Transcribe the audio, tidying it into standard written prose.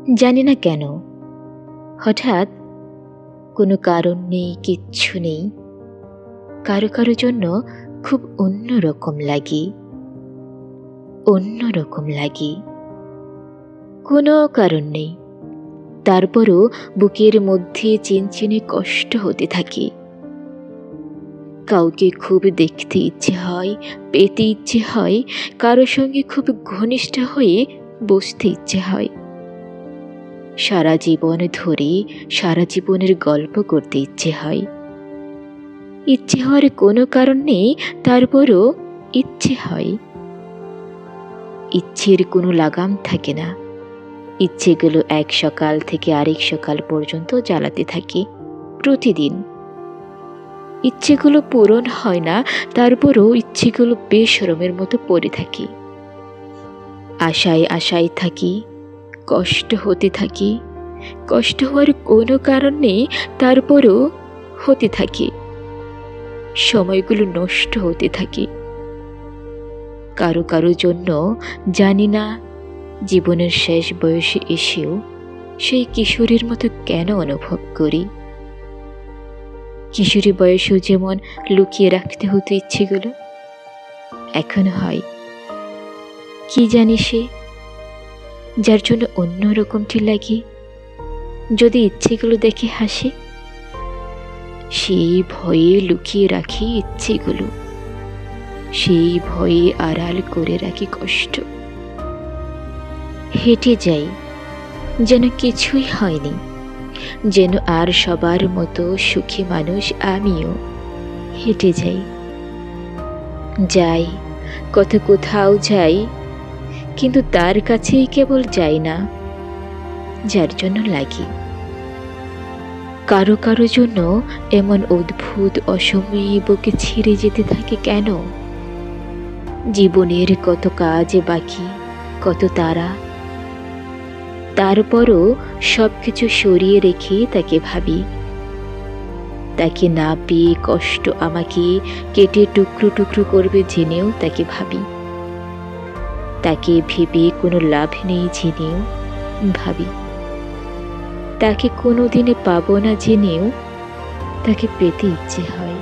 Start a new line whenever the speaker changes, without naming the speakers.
জানি না কেন হঠাৎ কোনো কারণ নেই, কিচ্ছু নেই, কারো কারো জন্য খুব অন্যরকম লাগে, অন্যরকম লাগে। কোনো কারণ নেই, তারপরও বুকের মধ্যে চিনচিনে কষ্ট হতে থাকে। কাউকে খুব দেখতে ইচ্ছে হয়, পেতে ইচ্ছে হয়, কারো সঙ্গে খুব ঘনিষ্ঠ হয়ে বসতে ইচ্ছে হয়। সারা জীবন ধরে সারা জীবনের গল্প করতে ইচ্ছে হয়। ইচ্ছে হওয়ার কোনো কারণ নেই, তারপরও ইচ্ছে হয়। ইচ্ছের কোনো লাগাম থাকে না, ইচ্ছেগুলো এক সকাল থেকে আরেক সকাল পর্যন্ত জ্বালাতে থাকে প্রতিদিন। ইচ্ছেগুলো পূরণ হয় না, তারপরও ইচ্ছেগুলো বেশরমের মতো পড়ে থাকে। আশায় আশায় থাকি, কষ্ট হতে থাকি, কষ্ট হওয়ার কোনো কারণ নেই, তারপরও হতে থাকে। সময়গুলো নষ্ট হতে থাকে কারো কারো জন্য। জানি না জীবনের শেষ বয়সে এসেও সেই কিশোরীর মতো কেন অনুভব করি। কিশোরী বয়সেও যেমন লুকিয়ে রাখতে হতো ইচ্ছেগুলো, এখন হয়। কি জানি সে, যার জন্য অন্যরকমটি লাগে যদি ইচ্ছেগুলো দেখে হাসে। সেই ভয়ে লুকিয়ে রাখি ইচ্ছেগুলো, সেই ভয়ে আড়াল করে রাখি কষ্ট। হেঁটে যাই যেন কিছুই হয়নি, যেন আর সবার মতো সুখী মানুষ আমিও। হেঁটে যাই, যাই, কত কোথাও যাই, কিন্তু তার কাছেই কেবল যাই না যার জন্য লাগি। কারো কারো জন্য এমন অদ্ভুত অসময়ে বুকে ছিঁড়ে যেতে থাকে কেন? জীবনের কত কাজ বাকি, কত তারা, তারপরও সবকিছু সরিয়ে রেখে তাকে ভাবি। তাকে না পেয়ে কষ্ট আমাকে কেটে টুকরো টুকরো করবে জেনেও তাকে ভাবি। তাকে ভেবে কোনো লাভ নেই জেনেও ভাবি। তাকে কোনোদিনে পাবো না জেনেও তাকে পেতে ইচ্ছে হয়।